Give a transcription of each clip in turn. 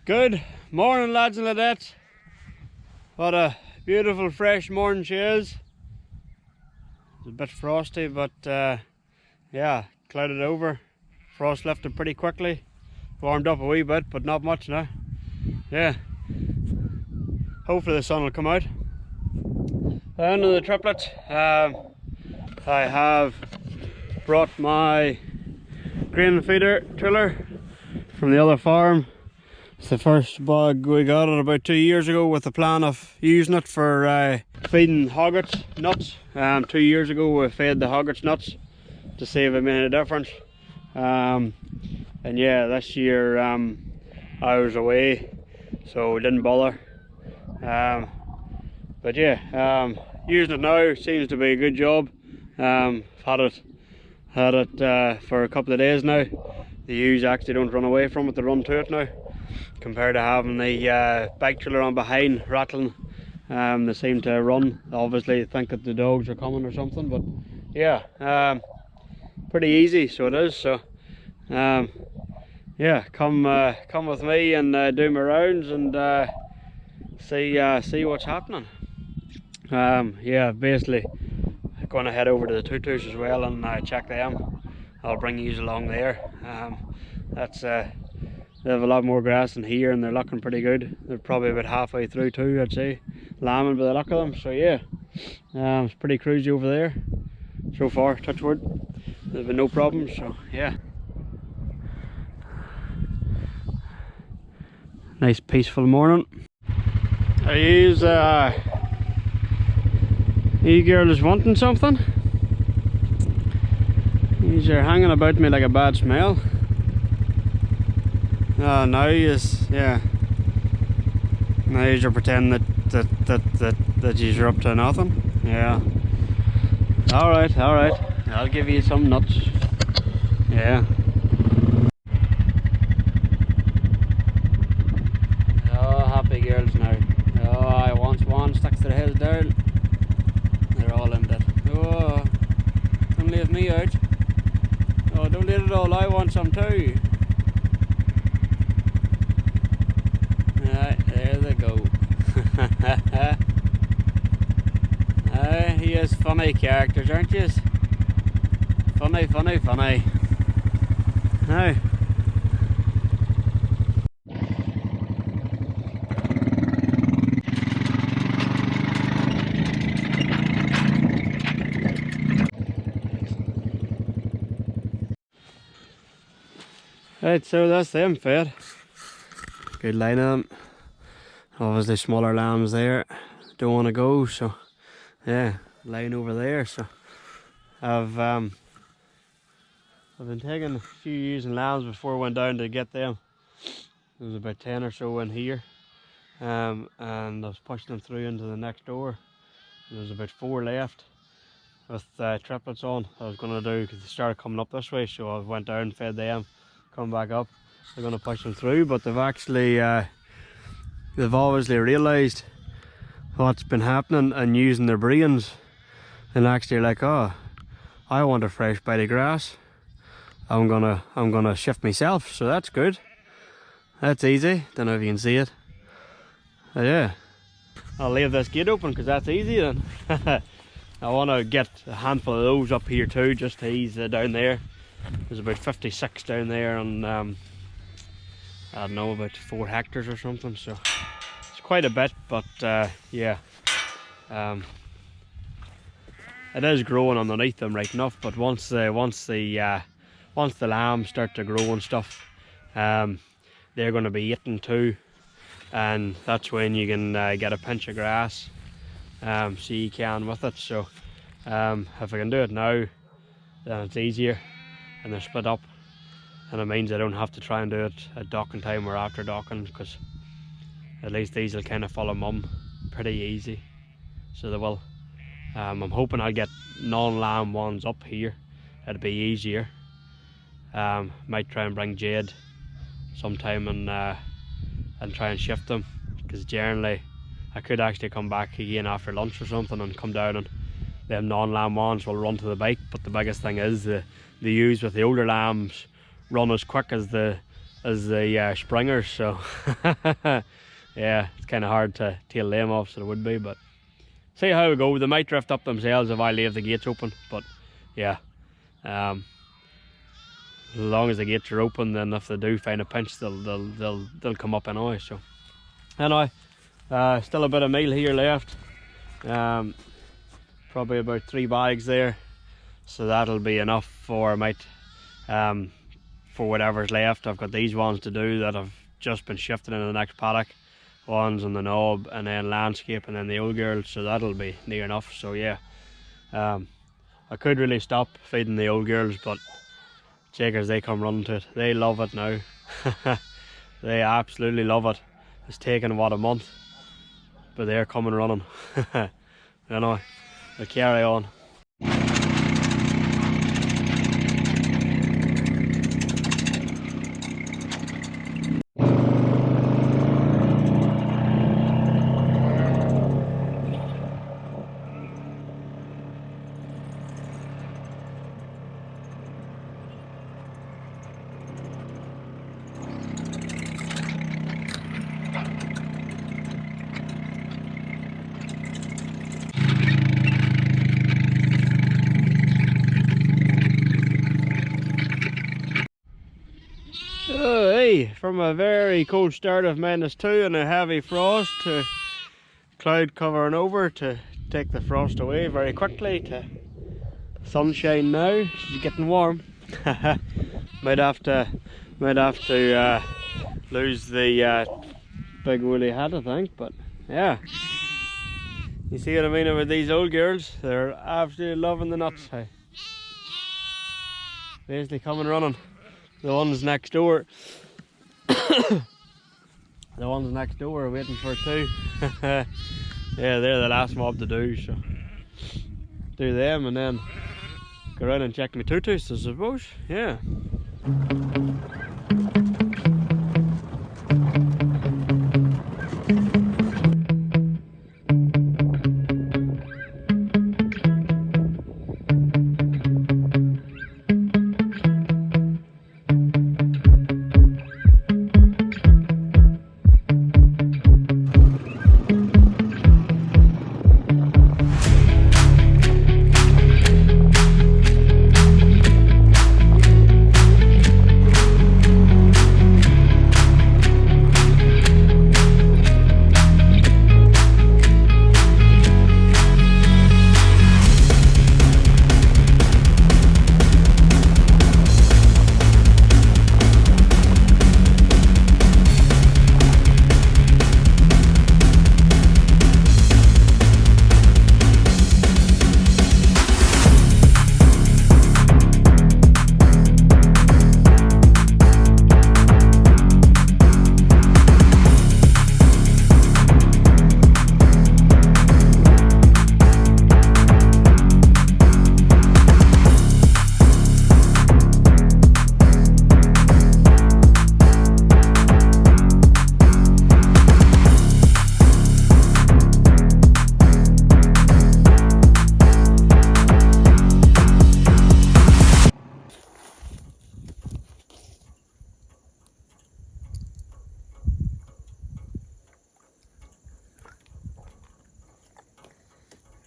Good morning, lads and ladettes. What a beautiful fresh morning she is. It's a bit frosty, but yeah, clouded over. Frost lifted pretty quickly. Warmed up a wee bit, but not much now. Yeah, hopefully the sun will come out. Down to the triplets. I have brought my grain feeder trailer from the other farm. It's the first bug we got it about 2 years ago with the plan of using it for feeding hoggets nuts. 2 years ago we fed the hoggets nuts to see if it made a difference. And yeah, this year I was away, so we didn't bother. But yeah, using it now seems to be a good job. Had it for a couple of days now. The ewes actually don't run away from it, they run to it now. Compared to having the bike trailer on behind rattling, they seem to run. Obviously think that the dogs are coming or something, but yeah, pretty easy, so it is. So yeah, come with me and do my rounds and see what's happening. Yeah, basically going to head over to the tutus as well and check them. I'll bring you along there. They have a lot more grass in here and they're looking pretty good. They're probably about halfway through too, I'd say, lambing by the look of them. So yeah, it's pretty cruisy over there so far, touch wood. There's been no problems, so yeah. Nice peaceful morning. Are you girls wanting something? You're hanging about me like a bad smell. Oh, now yeah. Now you're pretending that you're up to nothing. Yeah. Alright. I'll give you some nuts. Yeah. Oh, happy girls now. Oh, I once one sticks their heads down. They're all in it. Oh, don't leave me out. Oh, don't leave it all. I want some too. Right, there they go. He is funny characters, aren't you? Funny. Now. Right, so that's them fed. Good line on them. Obviously smaller lambs there don't want to go, so yeah, line over there. So I've been taking a few ewes and lambs before I went down to get them. There was about 10 or so in here, and I was pushing them through into the next door. There was about 4 left with triplets on. I was going to do because they started coming up this way, so I went down, fed them, come back up. They're going to push them through, but they've actually they've obviously realised what's been happening and using their brains, and actually like, oh, I want a fresh bite of grass. I'm gonna shift myself, so that's good. That's easy. Don't know if you can see it. Oh, yeah, I'll leave this gate open because that's easy then. I want to get a handful of those up here too, just to ease down there. There's about 56 down there, and I don't know, about 4 hectares or something, so it's quite a bit, but yeah, it is growing underneath them right enough. But once the lambs start to grow and stuff, they're going to be eaten too, and that's when you can get a pinch of grass, so you can with it. So if I can do it now, then it's easier, and they're split up. And it means I don't have to try and do it at docking time or after docking, because at least these will kind of follow mum pretty easy. So they will. I'm hoping I'll get non-lamb ones up here. It'll be easier. Might try and bring Jade sometime and try and shift them, because generally I could actually come back again after lunch or something and come down, and them non-lamb ones will run to the bike. But the biggest thing is the ewes with the older lambs run as quick as the as the springers, so yeah, it's kind of hard to tail them off, so it would be, but see how we go. They might drift up themselves if I leave the gates open, but yeah, as long as the gates are open, then if they do find a pinch, they'll come up anyway. So anyway, still a bit of meal here left, probably about 3 bags there, so that'll be enough for for whatever's left. I've got these ones to do that I've just been shifting into the next paddock, ones on the knob, and then landscape, and then the old girls, so that'll be near enough. So yeah, I could really stop feeding the old girls, but checkers, they come running to it. They love it now. They absolutely love it. It's taken what, a month, but they're coming running. Anyway, we'll carry on. Oh, hey, from a very cold start of -2 and a heavy frost to cloud covering over to take the frost away very quickly to sunshine now. It's getting warm. might have to lose the big woolly hat, I think, but yeah. You see what I mean about these old girls? They're absolutely loving the nuts. Hey, basically coming running. The ones next door, the ones next door are waiting for it too. Yeah, they're the last mob to do, so do them and then go around and check my tutus, I suppose. Yeah.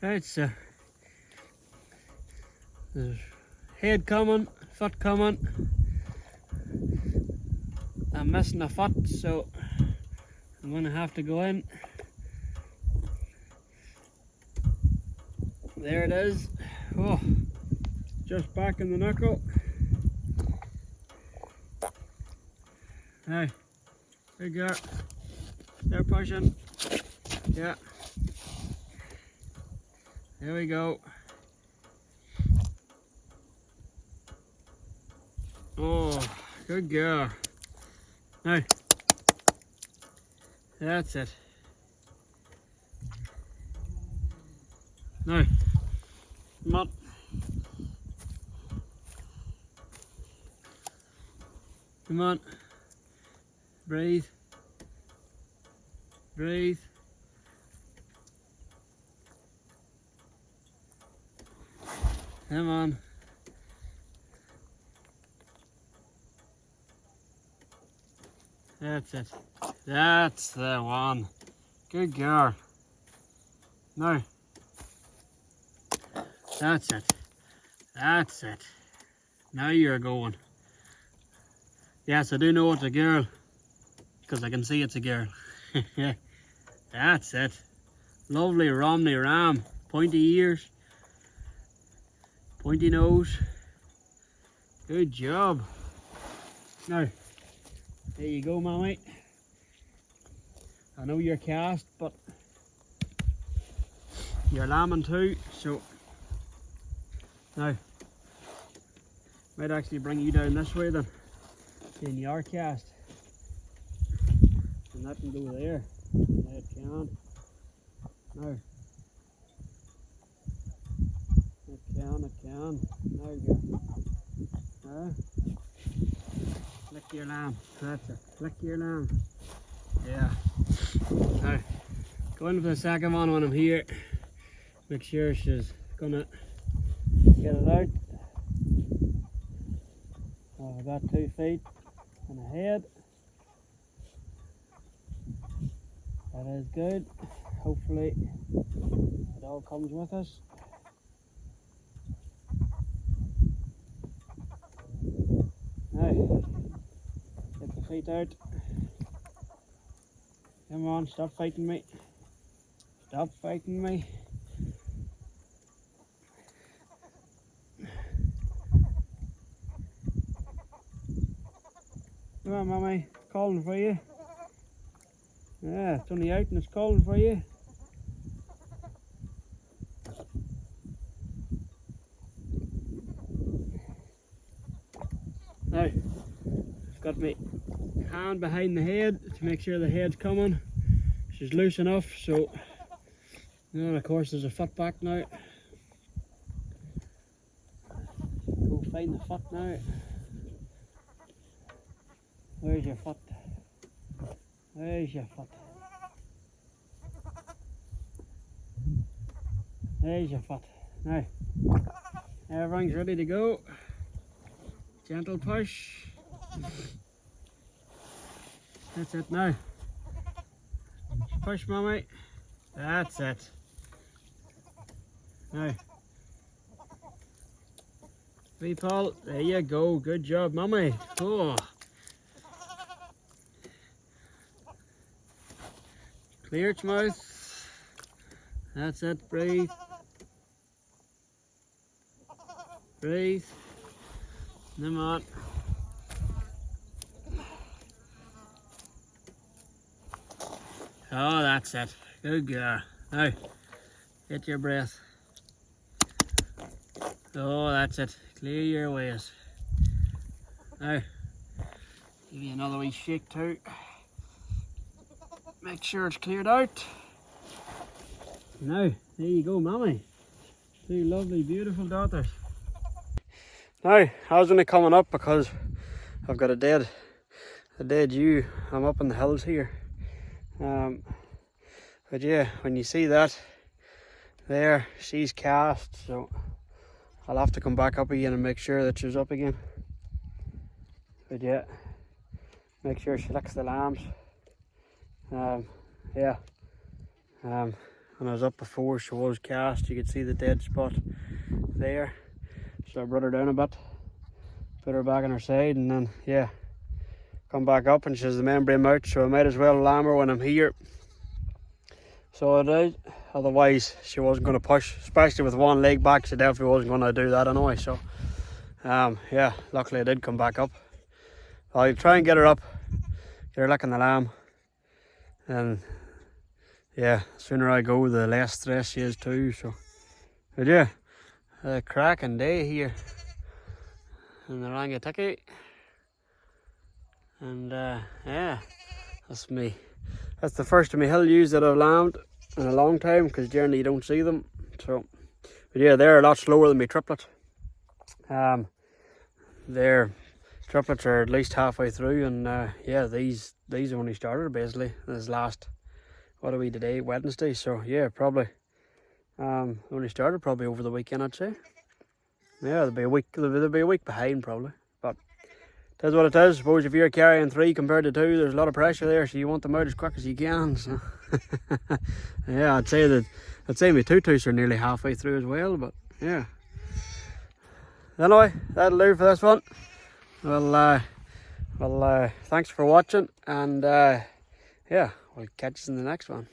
Right, so there's head coming, foot coming. I'm missing a foot, so I'm gonna have to go in. There it is. Oh, just back in the knuckle. Hey, good girl. They're pushing. Yeah. There we go. Oh, good girl. Now, that's it. Now, come on. Come on. Breathe. Breathe. Come on. That's it. That's the one. Good girl. No. That's it. That's it. Now you're going. Yes, I do know it's a girl, because I can see it's a girl. That's it. Lovely Romney ram. Pointy ears. Pointy nose. Good job. Now, there you go, Mammy. I know you're cast, but you're lambing too, so now might actually bring you down this way then. Then you are cast. And that can go there. Now it can. Now. It can. Now you go. Lick your lamb. That's it. Lick your lamb. Yeah. Now, going for the second one when I'm here. Make sure she's gonna get it out. About 2 feet and a head. That is good. Hopefully it all comes with us. Now, get the feet out. Come on, stop fighting me. Stop fighting me. Come on, Mommy, calling for you. Yeah, it's only out and it's calling for you. Now, I've got my hand behind the head to make sure the head's coming. She's loose enough, so, and of course there's a foot back now. Go find the foot now. Where's your foot? Where's your foot? There's your foot. Now, everything's ready to go. Gentle push. That's it now. Push, Mommy. That's it. Now, free Paul. There you go. Good job, Mommy. Oh. Clear its mouth. That's it. Breathe. Breathe. Come on. Oh, that's it. Good girl. Now, get your breath. Oh, that's it. Clear your ways. Now, give you another wee shake too. Make sure it's cleared out. Now, there you go, Mommy. 2 lovely, beautiful daughters. Now, I was only coming up because I've got a dead ewe. I'm up in the hills here. But yeah, when you see that there, she's cast, so I'll have to come back up again and make sure that she's up again. But yeah, make sure she licks the lambs. Yeah. When I was up before, she was cast. You could see the dead spot there. So I brought her down a bit, put her back on her side, and then yeah, come back up and she's the membrane out, so I might as well lamb her when I'm here. So I did. Otherwise she wasn't going to push, especially with one leg back. She definitely wasn't going to do that anyway. So yeah, luckily I did come back up. I'll try and get her up, get her licking the lamb, and yeah, the sooner I go the less stress she is too. So but yeah, a cracking day here in the McC-TheUlsterKiwi. And yeah, that's the first of my hill ewes that I've lambed in a long time, because generally you don't see them. So but yeah, they're a lot slower than my triplet. Their triplets are at least halfway through, and yeah, these only started basically this last, what are we today, Wednesday. So yeah, probably only started probably over the weekend, I'd say. Yeah, they'll be a week behind probably, but that's what it is. I suppose if you're carrying 3 compared to 2, there's a lot of pressure there, so you want them out as quick as you can. So yeah, I'd say my tutus are nearly halfway through as well, but yeah. Anyway, that'll do for this one. Well, thanks for watching, and yeah, we'll catch you in the next one.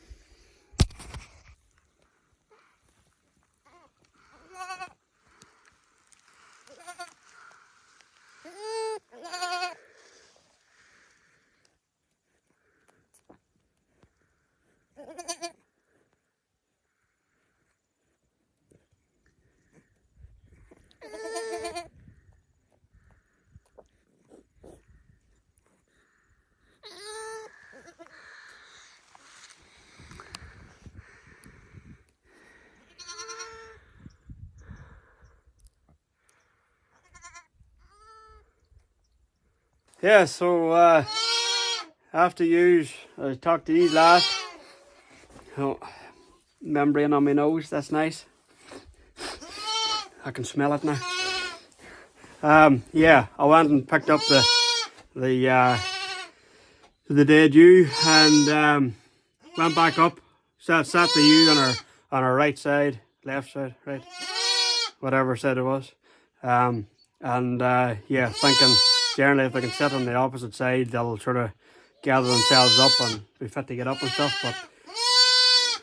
Yeah, so after I talked to these last. Oh, membrane on my nose, that's nice. I can smell it now. Yeah, I went and picked up the dead ewe and went back up, sat the ewe on her right side, left side, right, whatever side it was. Yeah, thinking generally if they can sit on the opposite side, they'll sort of gather themselves up and be fit to get up and stuff. But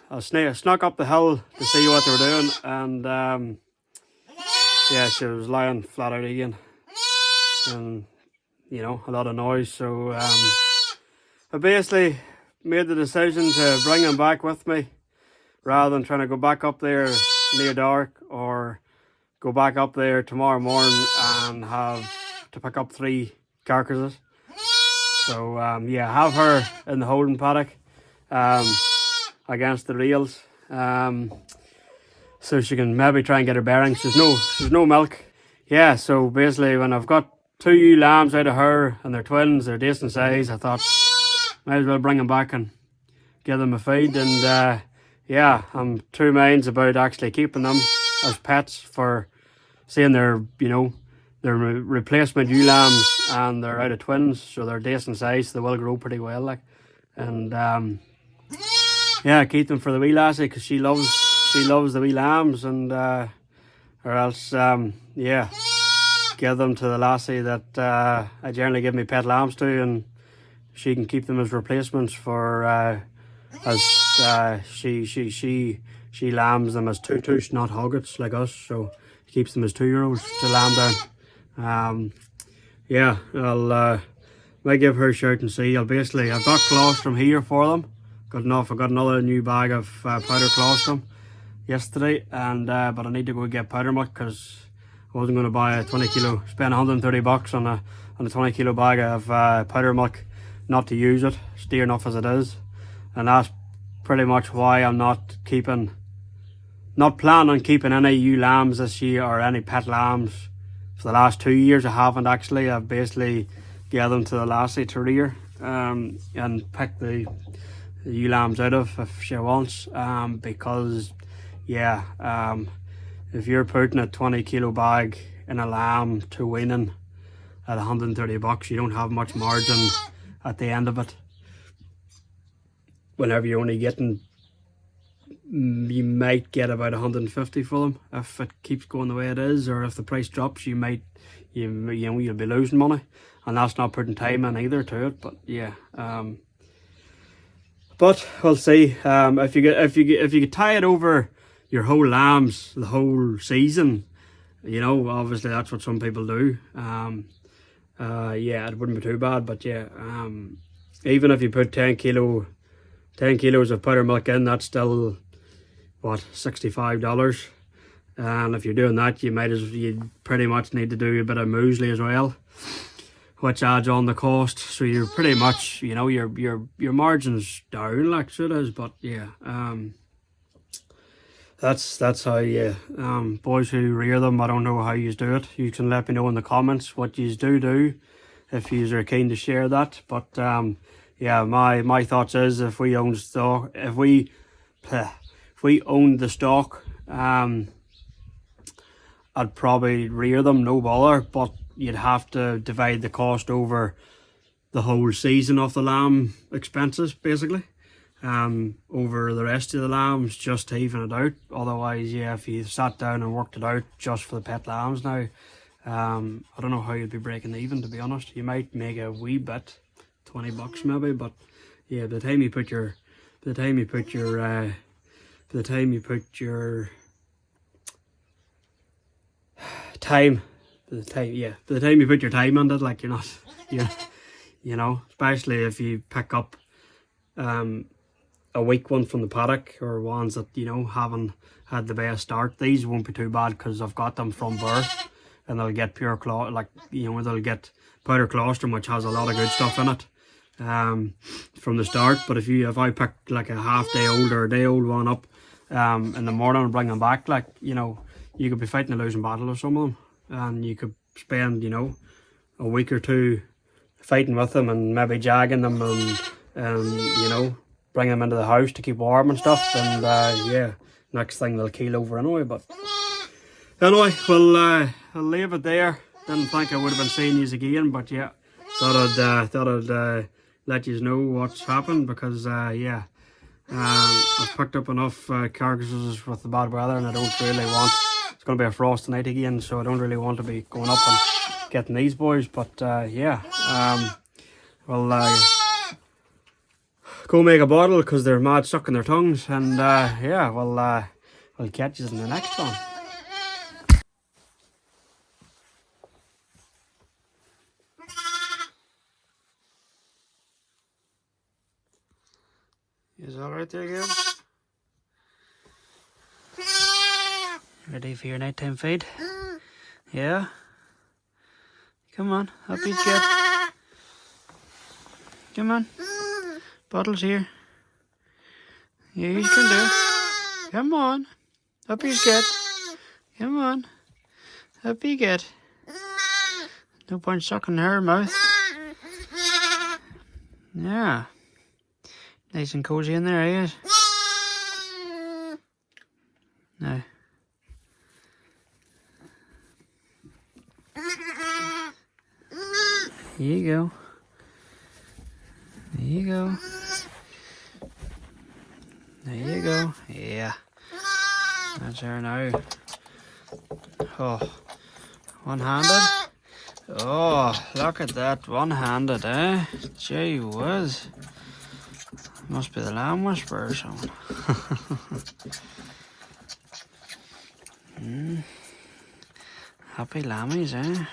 I snuck up the hill to see what they were doing, and yeah, she was lying flat out again, and you know, a lot of noise. So I basically made the decision to bring them back with me, rather than trying to go back up there near dark, or go back up there tomorrow morning and have to pick up 3 carcasses. So yeah, have her in the holding paddock against the rails, so she can maybe try and get her bearings. There's no milk. Yeah, so basically when I've got 2 ewe lambs out of her and they're twins, they're decent size, I thought might as well bring them back and give them a feed. And yeah, I'm 2 minds about actually keeping them as pets, for seeing they're, you know, they're replacement ewe lambs and they're out of twins, so they're decent size, so they will grow pretty well, like. And yeah, keep them for the wee lassie, because she loves the wee lambs, and or else yeah, give them to the lassie that I generally give me pet lambs to, and she can keep them as replacements for as she lambs them as tutus, not hoggets like us, so she keeps them as 2-year-olds to lamb down. Yeah, I'll might give her a shout and see. I've got colostrum here for them. I got another new bag of powder colostrum yesterday, and but I need to go get powder milk, because I wasn't going to buy a 20 kilo, spend 130 bucks on a 20 kilo bag of powder milk, not to use it, steer enough as it is. And that's pretty much why I'm not planning on keeping any ewe lambs this year, or any pet lambs. For the last 2 years I haven't actually. I've basically given them to the lassie to rear, and pick the ewe lambs out of if she wants, because yeah, if you're putting a 20 kilo bag in a lamb to weaning at 130 bucks, you don't have much margin at the end of it. Whenever you're only getting, you might get about 150 for them if it keeps going the way it is, or if the price drops, you know, you'll be losing money, and that's not putting time in either to it. But yeah, but we'll see. If you could tie it over your whole lambs the whole season, you know, obviously that's what some people do. Yeah, it wouldn't be too bad. But yeah, even if you put 10 kilos of powder milk in, that's still what, $65. And if you're doing that, you pretty much need to do a bit of muesli as well, which adds on the cost. So you're pretty much, you know, your margin's down, like, so it is. But yeah, that's how you boys who rear them, I don't know how you do it. You can let me know in the comments what you do if you are keen to share that. But yeah, my thoughts is, if we owned stock, if we owned the stock, I'd probably rear them, no bother. But you'd have to divide the cost over the whole season of the lamb expenses, basically. Over the rest of the lambs, just to even it out. Otherwise, yeah, if you sat down and worked it out just for the pet lambs now, I don't know how you'd be breaking even, to be honest. You might make a wee bit, 20 bucks maybe, but yeah, by the time you put your time on it, like, you're not, you know, especially if you pick up a weak one from the paddock, or ones that, you know, haven't had the best start. These won't be too bad because I've got them from birth, and they'll get pure they'll get powder colostrum, which has a lot of good stuff in it from the start. But if I pick like a half day old or a day old one up in the morning and bring them back, like, you know, you could be fighting a losing battle with some of them, and you could spend, you know, a week or two fighting with them and maybe jagging them and you know, bring them into the house to keep warm and stuff, and yeah, next thing they'll keel over anyway. But anyway, I'll leave it there. Didn't think I would have been seeing you again, but yeah, thought I'd let you know what's happened, because yeah, I've picked up enough carcasses with the bad weather, and I don't really want, it's going to be a frost tonight again, so I don't really want to be going up and getting these boys. But yeah, go make a bottle because they're mad stuck in their tongues, and yeah, I'll catch you in the next one. Is that right there, Gail? Ready for your nighttime feed? Yeah? Come on, up you get. Come on. Bottle's here. Yeah, you can do it. Come on. Up you get. Come on. Up you get. No point sucking her mouth. Yeah. Nice and cozy in there, eh? No. Here you go. There you go. There you go. Yeah. That's her now. Oh. One-handed? Oh, look at that. One-handed, eh? Gee whiz. Must be the lamb whisperer or something. Happy lammies, eh?